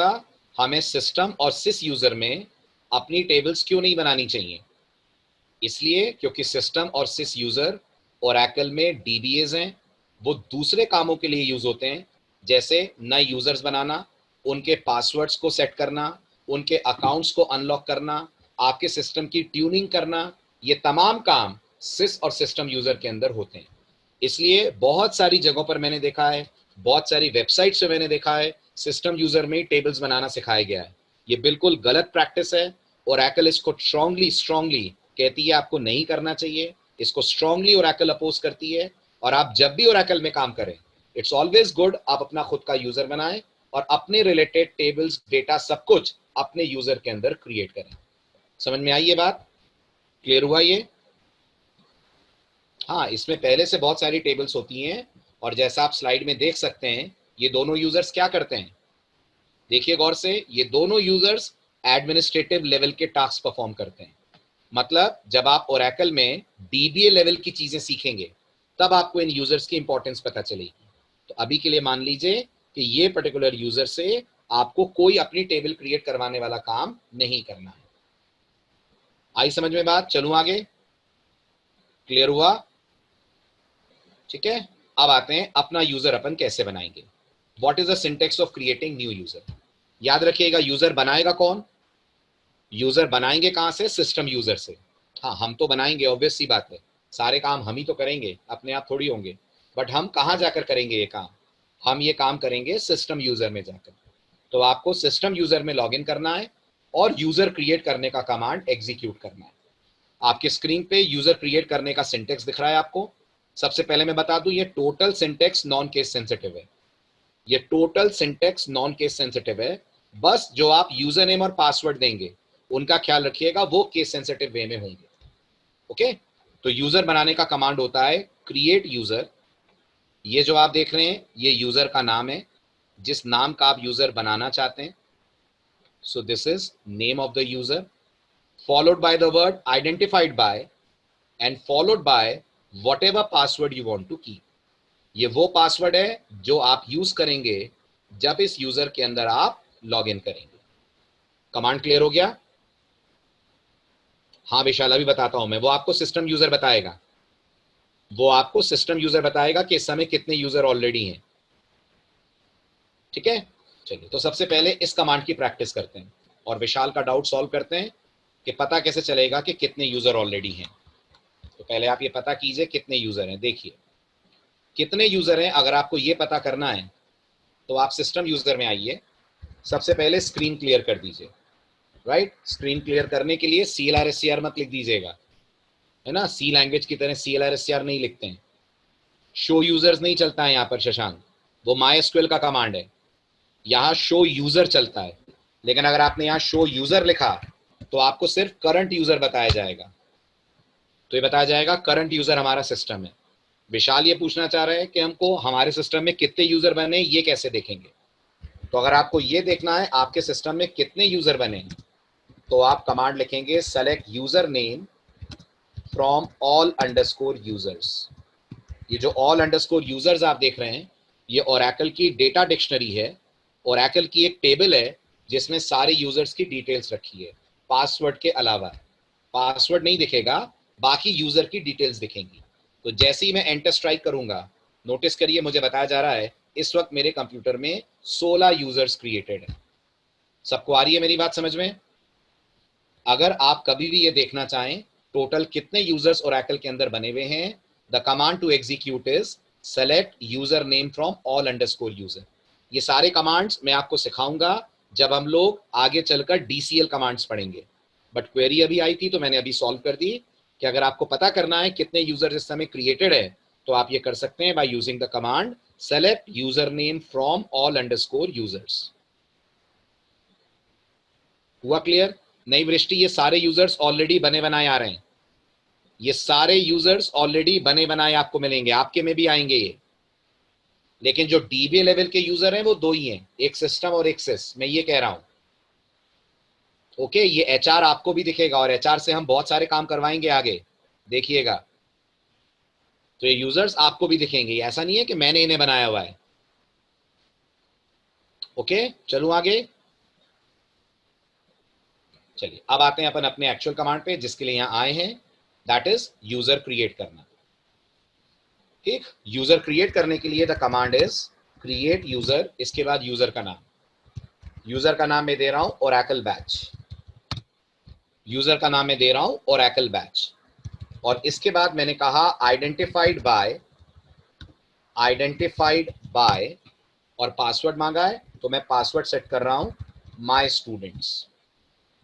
था हमें सिस्टम और सिस यूजर में अपनी टेबल्स क्यों नहीं बनानी चाहिए। इसलिए क्योंकि सिस्टम और सिस यूजर ओरेकल में डीबीएज हैं, वो दूसरे कामों के लिए यूज होते हैं, जैसे नए यूजर्स बनाना, उनके पासवर्ड्स को सेट करना, उनके अकाउंट्स को अनलॉक करना, आपके सिस्टम की ट्यूनिंग करना। ये तमाम काम सिस और सिस्टम यूजर के अंदर होते हैं। इसलिए बहुत सारी जगहों पर मैंने देखा है, बहुत सारी वेबसाइट्स पे मैंने देखा है, सिस्टम यूजर में टेबल्स बनाना सिखाया गया है। ये बिल्कुल गलत प्रैक्टिस है। ओरेकल इसको स्ट्रांगली स्ट्रांगली कहती है आपको नहीं करना चाहिए। इसको स्ट्रांगली ओरेकल अपोज करती है। और आप जब भी ओरेकल में काम करें, इट्स ऑलवेज गुड आप अपना खुद का यूजर बनाएं और अपने रिलेटेड टेबल्स, डेटा, सब कुछ अपने यूजर के अंदर क्रिएट करें। समझ में आई ये बात? क्लियर हुआ ये? हाँ, इसमें पहले से बहुत सारी टेबल्स होती हैं और जैसा आप स्लाइड में देख सकते हैं, ये दोनों यूजर्स क्या करते हैं, देखिए गौर से, ये दोनों यूजर्स एडमिनिस्ट्रेटिव लेवल के टास्क परफॉर्म करते हैं। मतलब जब आप ओरेकल में डीबीए लेवल की चीजें सीखेंगे, तब आपको इन यूजर्स की इंपॉर्टेंस पता चलेगी। तो अभी के लिए मान लीजिए कि ये पर्टिकुलर यूजर से आपको कोई अपनी टेबल क्रिएट करवाने वाला काम नहीं करना है। आई समझ में बात? चलूं आगे? क्लियर हुआ? ठीक है, अब आते हैं अपना यूजर अपन कैसे बनाएंगे। What is the syntax of creating new user. याद रखिएगा, यूजर बनाएगा कौन? यूजर बनाएंगे कहां से? सिस्टम यूजर से। हाँ, हम तो बनाएंगे, ऑब्वियस सी बात है, सारे काम हम ही तो करेंगे, अपने आप थोड़ी होंगे। बट हम कहां जाकर करेंगे ये काम? हम ये काम करेंगे सिस्टम यूजर में जाकर। तो आपको सिस्टम यूजर में लॉगिन करना है और यूजर क्रिएट करने का कमांड एग्जीक्यूट करना है। आपके स्क्रीन पे यूजर क्रिएट करने का सिंटेक्स दिख रहा है आपको। सबसे पहले मैं बता दूं, ये total syntax non case sensitive है। ये total syntax non case sensitive है। बस जो आप यूजर नेम और पासवर्ड देंगे, उनका ख्याल रखिएगा, वो केस सेंसिटिव वे में होंगे। ओके, तो यूजर बनाने का कमांड होता है क्रिएट यूजर। ये जो आप देख रहे हैं, ये यूजर का नाम है, जिस नाम का आप यूजर बनाना चाहते हैं। So this is name of the user, followed by the word identified by and followed by whatever password you want to keep। ये वो पासवर्ड है जो आप यूज करेंगे जब इस यूजर के अंदर आप लॉग इन करेंगे। कमांड क्लियर हो गया? हाँ विशाल, अभी बताता हूं मैं। वो आपको सिस्टम यूजर बताएगा, वो आपको सिस्टम यूजर बताएगा कि इस समय कितने यूजर ऑलरेडी हैं। ठीक है, चलिए, तो सबसे पहले इस कमांड की प्रैक्टिस करते हैं और विशाल का डाउट सॉल्व करते हैं कि पता कैसे चलेगा कि कितने यूजर ऑलरेडी हैं। तो पहले आप ये पता कीजिए कितने यूजर हैं। देखिए कितने यूजर हैं, अगर आपको ये पता करना है तो आप सिस्टम यूजर में आइए। सबसे पहले स्क्रीन क्लियर कर दीजिए। राइट, स्क्रीन क्लियर करने के लिए CLR/SCR मत लिख दीजिएगा, है ना। सी लैंग्वेज की तरह CLR/SCR नहीं लिखते हैं। शो यूजर्स नहीं चलता है यहाँ पर शशांक, वो MySQL का कमांड है। यहाँ शो यूजर चलता है। लेकिन अगर आपने यहाँ शो यूजर लिखा तो आपको सिर्फ करंट यूजर बताया जाएगा। तो ये बताया जाएगा करंट यूजर हमारा सिस्टम है। विशाल ये पूछना चाह रहे हैं कि हमको हमारे सिस्टम में कितने यूजर बने, ये कैसे देखेंगे। तो अगर आपको ये देखना है आपके सिस्टम में कितने यूजर बने, तो आप कमांड लिखेंगे select user name from all underscore users. ये जो ऑल अंडरस्कोर यूजर्स आप देख रहे हैं, ये ओरेकल की डेटा डिक्शनरी है। ओरेकल की एक टेबल है जिसमें सारे यूजर्स की डिटेल्स रखी है, पासवर्ड के अलावा। पासवर्ड नहीं दिखेगा, बाकी यूजर की डिटेल्स दिखेंगी। तो जैसे ही मैं एंटर स्ट्राइक करूंगा, नोटिस करिए मुझे बताया जा रहा है इस वक्त मेरे कंप्यूटर में 16 यूजर्स क्रिएटेड है। सबको आ रही है मेरी बात समझ में? अगर आप कभी भी ये देखना चाहें टोटल कितने यूजर्स ओरेकल के अंदर बने हुए हैं, the command to execute is select user name from all underscore user. ये सारे कमांड्स मैं आपको सिखाऊंगा जब हम लोग आगे चलकर DCL कमांड्स पढ़ेंगे। बट क्वेरी अभी आई थी तो मैंने अभी सॉल्व कर दी कि अगर आपको पता करना है कितने यूजर इस समय क्रिएटेड है, तो आप ये कर सकते हैं by using the command select user name from all underscore users. हुआ क्लियर? नहीं वृष्टि, ये सारे यूजर्स ऑलरेडी बने बनाए आ रहे हैं। ये सारे यूजर्स ऑलरेडी बने बनाए आपको मिलेंगे, आपके में भी आएंगे ये। लेकिन जो DBA लेवल के यूजर हैं वो दो ही हैं, एक सिस्टम और एक सिस, मैं ये कह रहा हूं। ओके, ये HR आपको भी दिखेगा और HR से हम बहुत सारे काम करवाएंगे आगे, देखिएगा। तो ये यूजर्स आपको भी दिखेंगे, ऐसा नहीं है कि मैंने इन्हें बनाया हुआ है। ओके, चलूं आगे। चलिए अब आते हैं अपन अपने एक्चुअल कमांड पे जिसके लिए यहां आए हैं, दैट इज यूजर क्रिएट करना। ठीक, यूजर क्रिएट करने के लिए the command is create user, इसके बाद यूजर का नाम, यूजर का नाम मैं दे रहा हूं ओरेकल बैच, यूजर का नाम मैं दे रहा हूं ओरेकल बैच, और इसके बाद मैंने कहा आइडेंटिफाइड बाय और पासवर्ड मांगा है तो मैं पासवर्ड सेट कर रहा हूं माय स्टूडेंट्स।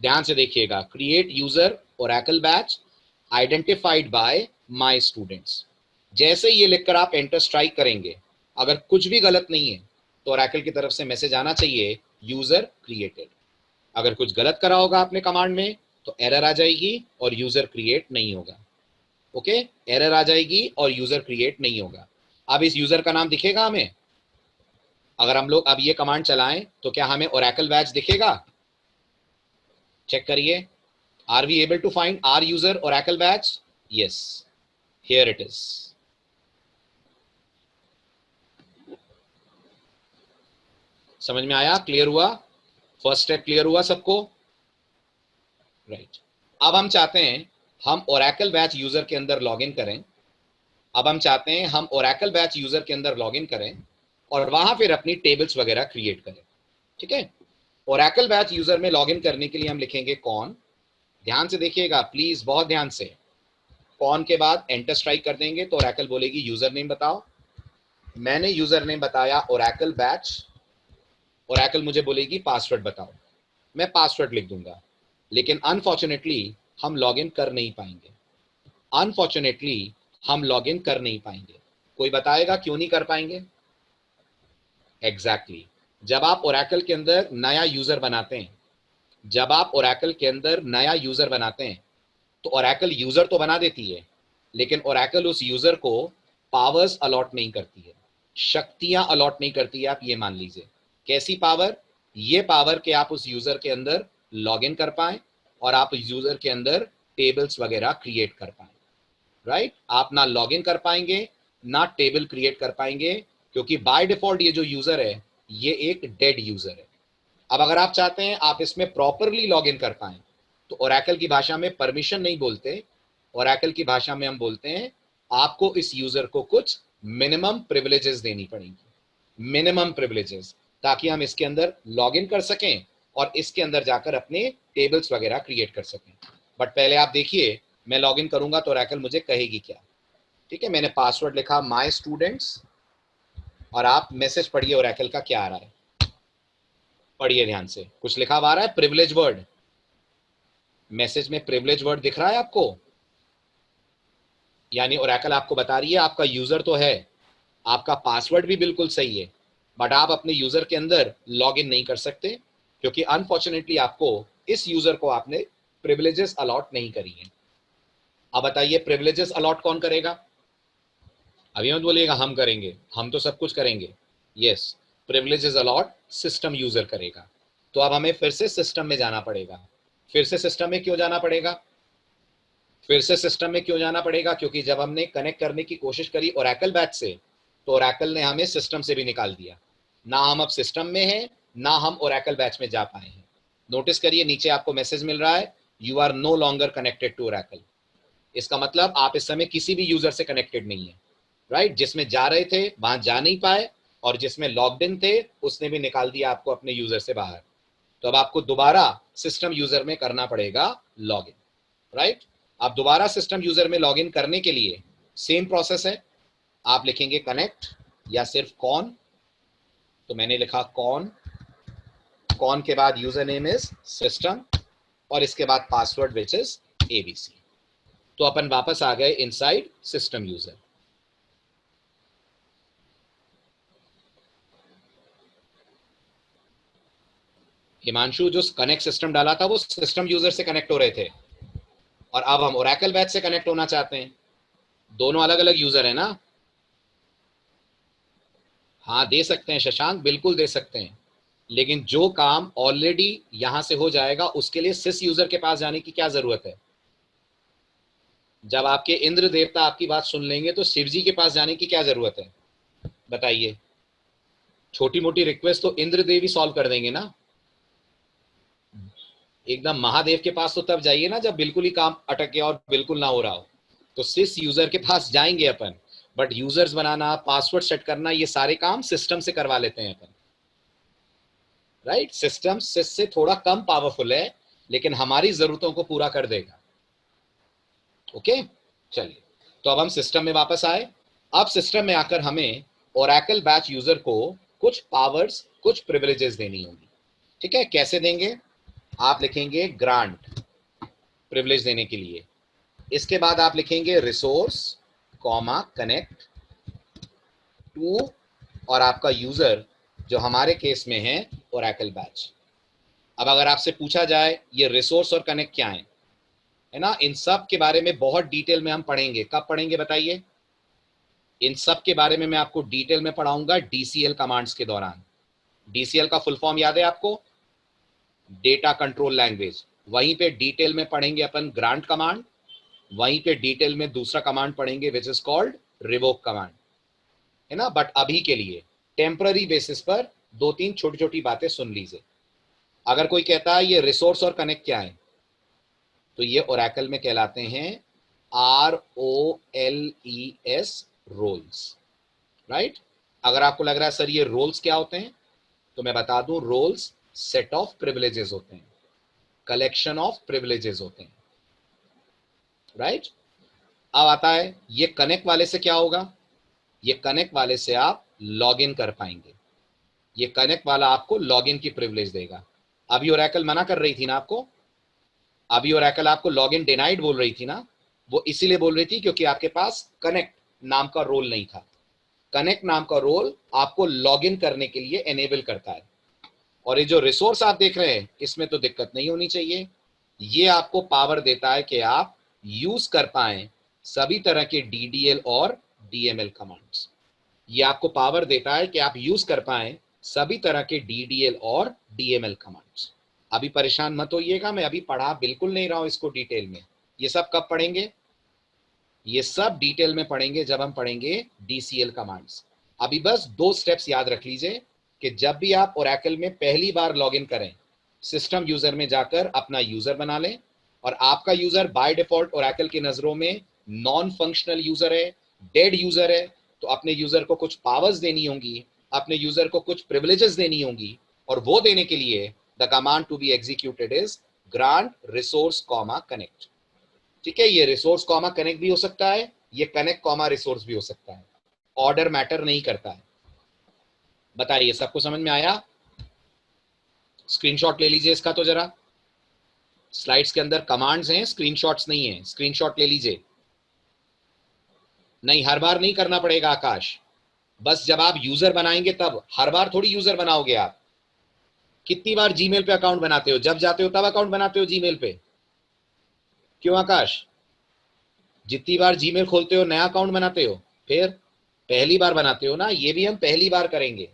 ध्यान से देखिएगा, create user Oracle batch identified by my students. जैसे ये लिखकर आप एंटर स्ट्राइक करेंगे, अगर कुछ भी गलत नहीं है तो ओरेकल की तरफ से मैसेज आना चाहिए यूजर क्रिएटेड। अगर कुछ गलत करा होगा आपने कमांड में तो एरर आ जाएगी और यूजर क्रिएट नहीं होगा। ओके, एरर आ जाएगी और यूजर क्रिएट नहीं होगा। अब इस यूजर का नाम दिखेगा हमें, अगर हम लोग अब ये कमांड चलाएं तो क्या हमें ओरेकल बैच दिखेगा? चेक करिए, are we able to find our user Oracle batch? Yes, here it is. समझ में आया? क्लियर हुआ? फर्स्ट स्टेप क्लियर हुआ सबको? राइट। अब हम चाहते हैं हम ओरेकल बैच यूजर के अंदर लॉगिन करें। अब हम चाहते हैं हम ओरेकल बैच यूजर के अंदर लॉगिन करें और वहां फिर अपनी टेबल्स वगैरह क्रिएट करें। ठीक है, ओरेकल बैच यूजर में लॉगिन करने के लिए हम लिखेंगे कौन। ध्यान से देखिएगा प्लीज, बहुत ध्यान से। कौन के बाद एंटर स्ट्राइक कर देंगे तो ओरेकल बोलेगी यूजर नेम बताओ। मैंने यूजर नेम बताया ओरेकल बैच, ओरेकल मुझे बोलेगी पासवर्ड बताओ। मैं पासवर्ड लिख दूंगा, लेकिन अनफॉर्चुनेटली हम लॉगिन कर नहीं पाएंगे। अनफॉर्चुनेटली हम लॉगिन कर नहीं पाएंगे। कोई बताएगा क्यों नहीं कर पाएंगे? एग्जैक्टली, जब आप ओरेकल के अंदर नया यूजर बनाते हैं, जब आप ओरेकल के अंदर नया यूजर बनाते हैं तो ओरेकल यूजर तो बना देती है, लेकिन ओरेकल उस यूजर को पावर्स अलॉट नहीं करती है, शक्तियां अलॉट नहीं करती है। आप ये मान लीजिए, कैसी पावर? ये पावर कि आप उस यूजर के अंदर लॉगिन कर पाए और आप उस यूजर के अंदर टेबल्स वगैरह क्रिएट कर पाए। राइट, आप ना लॉगिन कर पाएंगे ना टेबल क्रिएट कर पाएंगे, क्योंकि बाय डिफॉल्ट ये जो यूजर है ये एक डेड यूजर है। अब अगर आप चाहते हैं आप इसमें प्रॉपरली लॉगिन कर पाए तो ओरेकल की भाषा में परमिशन नहीं बोलते, ओरेकल की भाषा में हम बोलते हैं आपको इस यूजर को कुछ मिनिमम प्रिविलेजेस देनी पड़ेंगी, मिनिमम प्रिविलेजेस, ताकि हम इसके अंदर लॉगिन कर सकें और इसके अंदर जाकर अपने टेबल्स वगैरह क्रिएट कर सकें। बट पहले आप देखिए, मैं लॉगिन करूंगा तो ओरेकल मुझे कहेगी क्या। ठीक है, मैंने पासवर्ड लिखा माय स्टूडेंट्स और आप मैसेज पढ़िए ओरेकल का क्या आ रहा है। पढ़िए ध्यान से, कुछ लिखा हुआ आ रहा है प्रिविलेज वर्ड, मैसेज में प्रिविलेज वर्ड दिख रहा है आपको? यानी ओरेकल आपको बता रही है आपका यूजर तो है, आपका पासवर्ड भी बिल्कुल सही है, बट आप अपने यूजर के अंदर लॉगिन नहीं कर सकते, क्योंकि अनफॉर्चुनेटली आपको इस यूजर को आपने प्रिविलेजेस अलॉट नहीं करी है। अब बताइए प्रिविलेजेस अलॉट कौन करेगा? अभी मत बोलिएगा हम करेंगे, हम तो सब कुछ करेंगे। Yes, privileges allot system user करेगा। तो अब हमें फिर से सिस्टम में जाना पड़ेगा। फिर से सिस्टम में क्यों जाना पड़ेगा? फिर से सिस्टम में क्यों जाना पड़ेगा? क्योंकि जब हमने कनेक्ट करने की कोशिश करी ओरेकल बैच से तो ओरेकल ने हमें सिस्टम से भी निकाल दिया। ना हम अब सिस्टम में हैं, ना हम ओरेकल बैच में जा पाए हैं। नोटिस करिए नीचे आपको मैसेज मिल रहा है you are no longer connected to Oracle. इसका मतलब आप इस समय किसी भी यूजर से कनेक्टेड नहीं है। राइट, जिसमें जा रहे थे वहां जा नहीं पाए और जिसमें लॉग्ड इन थे उसने भी निकाल दिया आपको अपने यूजर से बाहर। तो अब आपको दोबारा सिस्टम यूजर में करना पड़ेगा लॉगिन। राइट, अब दोबारा सिस्टम यूजर में लॉगिन करने के लिए सेम प्रोसेस है, आप लिखेंगे कनेक्ट या सिर्फ कॉन। तो मैंने लिखा कॉन, कॉन के बाद यूजर नेम इज सिस्टम और इसके बाद पासवर्ड विच इज एबीसी। तो अपन वापस आ गए इनसाइड सिस्टम यूजर। हिमांशु, जो कनेक्ट सिस्टम डाला था वो सिस्टम यूजर से कनेक्ट हो रहे थे और अब हम ओरेकल बैच से कनेक्ट होना चाहते हैं। दोनों अलग अलग यूजर है ना? हाँ दे सकते हैं शशांक, बिल्कुल दे सकते हैं, लेकिन जो काम ऑलरेडी यहां से हो जाएगा उसके लिए सिस यूजर के पास जाने की क्या जरूरत है? जब आपके इंद्र देवता आपकी बात सुन लेंगे तो शिव जी के पास जाने की क्या जरूरत है? बताइए, छोटी मोटी रिक्वेस्ट तो इंद्र देव ही सॉल्व कर देंगे ना। एकदम महादेव के पास तो तब जाइए ना जब बिल्कुल ही काम अटक गया और बिल्कुल ना हो रहा हो, तो सिस यूजर के पास जाएंगे अपन। बट यूजर्स बनाना, पासवर्ड सेट करना, ये सारे काम सिस्टम से करवा लेते हैं अपन, राइट। सिस्टम सिस से थोड़ा कम पावरफुल है, लेकिन हमारी जरूरतों को पूरा कर देगा। ओके, चलिए, तो अब हम सिस्टम में वापस आए। अब सिस्टम में आकर हमें ओरेकल बैच यूजर को कुछ पावर्स, कुछ प्रिविलेजेस देनी होगी। ठीक है, कैसे देंगे? आप लिखेंगे ग्रांट, प्रिविलेज देने के लिए। इसके बाद आप लिखेंगे रिसोर्स कॉमा कनेक्ट टू, और आपका यूजर जो हमारे केस में है ओरेकल बैच। अब अगर आपसे पूछा जाए ये रिसोर्स और कनेक्ट क्या है ना, इन सब के बारे में बहुत डिटेल में हम पढ़ेंगे। कब पढ़ेंगे बताइए? इन सब के बारे में मैं आपको डिटेल में पढ़ाऊंगा डीसीएल कमांड्स के दौरान। डीसीएल का फुल फॉर्म याद है आपको? Data control language. वहीं पे डिटेल में पढ़ेंगे अपन ग्रांट कमांड, वहीं पे डिटेल में दूसरा कमांड पढ़ेंगे which is called revoke command, है ना। बट अभी के लिए टेम्पररी बेसिस पर दो तीन छोटी छोटी बातें सुन लीजिए। अगर कोई कहता है ये रिसोर्स और कनेक्ट क्या है, तो ये ओरेकल में कहलाते हैं ROLES, रोल्स, राइट। अगर आपको लग रहा है सर ये रोल्स क्या होते हैं, तो मैं बता दूं, रोल्स सेट ऑफ प्रिविलेजेस होते हैं, कलेक्शन ऑफ प्रिविलेजेस होते हैं, राइट। अब आता है ये कनेक्ट वाले से क्या होगा? ये कनेक्ट वाले से आप लॉग इन कर पाएंगे। ये कनेक्ट वाला आपको लॉग इन की प्रिविलेज देगा। अभी ओरेकल मना कर रही थी ना आपको, अभी ओरेकल आपको लॉग इन डिनाइड बोल रही थी ना, वो इसीलिए बोल रही थी क्योंकि आपके पास कनेक्ट नाम का रोल नहीं था। कनेक्ट नाम का रोल आपको लॉग इन करने के लिए एनेबल करता है। और ये जो रिसोर्स आप देख रहे हैं इसमें तो दिक्कत नहीं होनी चाहिए। ये आपको पावर देता है कि आप यूज कर पाए सभी तरह के डीडीएल और डीएमएल कमांड्स। ये आपको पावर देता है कि आप यूज कर पाए सभी तरह के डीडीएल और डीएमएल कमांड्स। अभी परेशान मत होइएगा, मैं अभी पढ़ा बिल्कुल नहीं रहा हूं इसको डिटेल में। ये सब कब पढ़ेंगे? ये सब डिटेल में पढ़ेंगे जब हम पढ़ेंगे डीसीएल कमांड्स। अभी बस दो स्टेप्स याद रख लीजिए कि जब भी आप ओरेकल में पहली बार लॉगिन करें, सिस्टम यूजर में जाकर अपना यूजर बना लें। और आपका यूजर बाय डिफॉल्ट ओरेकल की नजरों में नॉन फंक्शनल यूजर है, डेड यूजर है, तो अपने यूजर को कुछ पावर्स देनी होंगी, अपने यूजर को कुछ प्रिविलेजेस देनी होंगी। और वो देने के लिए the command to be executed is grant resource comma connect. ठीक है, ये रिसोर्स कॉमा कनेक्ट भी हो सकता है, ये कनेक्ट कॉमा रिसोर्स भी हो सकता है, ऑर्डर मैटर नहीं करता है। बताइए सबको समझ में आया? स्क्रीनशॉट ले लीजिए इसका, तो जरा स्लाइड्स के अंदर कमांड्स हैं, स्क्रीनशॉट्स नहीं है, स्क्रीनशॉट ले लीजिए। नहीं, हर बार नहीं करना पड़ेगा आकाश, बस जब आप यूजर बनाएंगे तब। हर बार थोड़ी यूजर बनाओगे आप। कितनी बार जीमेल पे अकाउंट बनाते हो? जब जाते हो तब अकाउंट बनाते हो जीमेल पे, क्यों आकाश? जितनी बार जीमेल खोलते हो नया अकाउंट बनाते हो, फिर पहली बार बनाते हो ना। ये भी हम पहली बार करेंगे,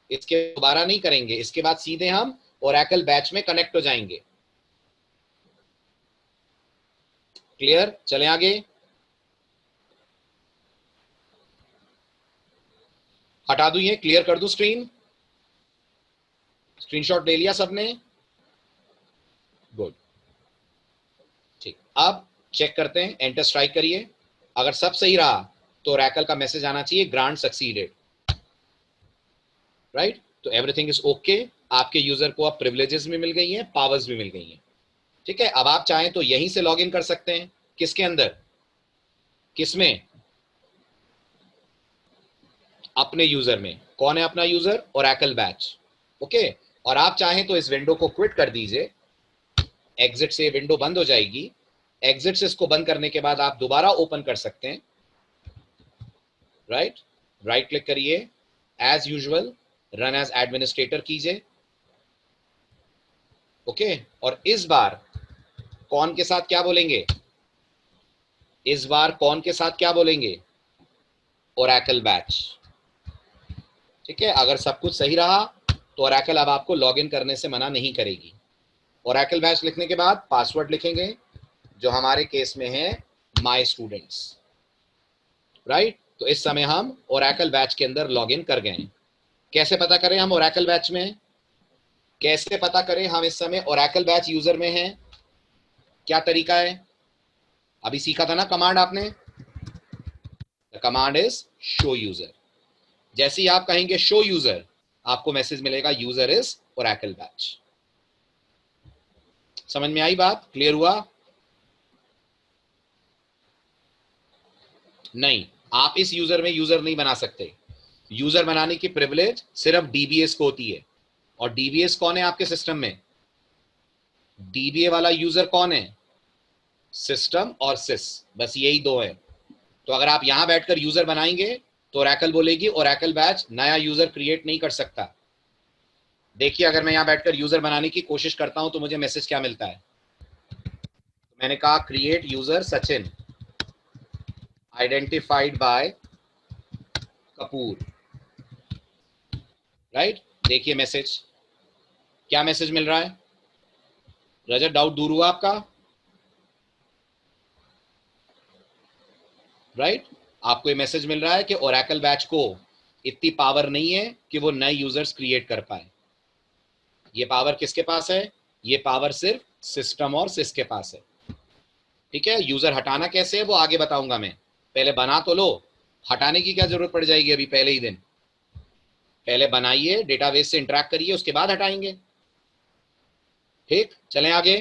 इसके दोबारा नहीं करेंगे। इसके बाद सीधे हम ओरेकल बैच में कनेक्ट हो जाएंगे। क्लियर? चलें आगे। हटा दूं ये, क्लियर कर दूं स्क्रीन? स्क्रीनशॉट ले लिया सबने? गुड, ठीक। अब चेक करते हैं, एंटर स्ट्राइक करिए। अगर सब सही रहा तो ओरेकल का मैसेज आना चाहिए ग्रांट सक्सीडेड, राइट। तो एवरीथिंग इज ओके। आपके यूजर को अब प्रिविलेजेस भी मिल गई हैं, पावर्स भी मिल गई हैं। ठीक है, अब आप चाहें तो यहीं से लॉग इन कर सकते हैं। किसके अंदर? किसमें? अपने यूजर में। कौन है अपना यूजर? Oracle batch. ओके, और आप चाहें तो इस विंडो को क्विट कर दीजिए, एग्जिट से विंडो बंद हो जाएगी। एग्जिट से इसको बंद करने के बाद आप दोबारा ओपन कर सकते हैं, राइट। राइट क्लिक करिए, as usual run as administrator कीजिए। ओके, और इस बार कौन के साथ क्या बोलेंगे? इस बार कौन के साथ क्या बोलेंगे? Oracle batch. ठीक है, अगर सब कुछ सही रहा तो ओरेकल अब आपको लॉगिन करने से मना नहीं करेगी। ओरेकल बैच लिखने के बाद पासवर्ड लिखेंगे, जो हमारे केस में है माय स्टूडेंट्स, राइट। तो इस समय हम ओरेकल बैच के अंदर लॉगिन कर गए हैं। कैसे पता करें हम ओरेकल बैच में? कैसे पता करें हम इस समय ओरेकल बैच यूजर में हैं? क्या तरीका है? अभी सीखा था ना कमांड आपने। The command is show user. जैसे ही आप कहेंगे शो यूजर, आपको मैसेज मिलेगा यूजर इज ओरेकल बैच। समझ में आई बात? क्लियर हुआ? नहीं, आप इस यूजर में यूजर नहीं बना सकते। यूजर बनाने की प्रिविलेज सिर्फ डीबीएस को होती है। और डीबीएस कौन है आपके सिस्टम में? डीबीए वाला यूजर कौन है? सिस्टम और सिस, बस यही दो है। तो अगर आप यहां बैठकर यूजर बनाएंगे तो ओरेकल बोलेगी ओरेकल बैच नया यूजर क्रिएट नहीं कर सकता। देखिए, अगर मैं यहां बैठकर यूजर बनाने की कोशिश करता हूं तो मुझे मैसेज क्या मिलता है? मैंने कहा create user Sachin identified by Kapoor, right? देखिए मैसेज, क्या मैसेज मिल रहा है? रजत, डाउट दूर हुआ आपका? राइट? आपको ये मैसेज मिल रहा है कि ओरेकल बैच को इतनी पावर नहीं है कि वो नए यूजर्स क्रिएट कर पाए। ये पावर किसके पास है? ये पावर सिर्फ सिस्टम और सिस के पास है। ठीक है, यूजर हटाना कैसे है वो आगे बताऊंगा मैं। पहले बना तो लो, हटाने की क्या जरूरत पड़ जाएगी अभी पहले ही दिन? पहले बनाइए, डेटाबेस से इंटरैक्ट करिए, उसके बाद हटाएंगे। ठीक, चलें आगे।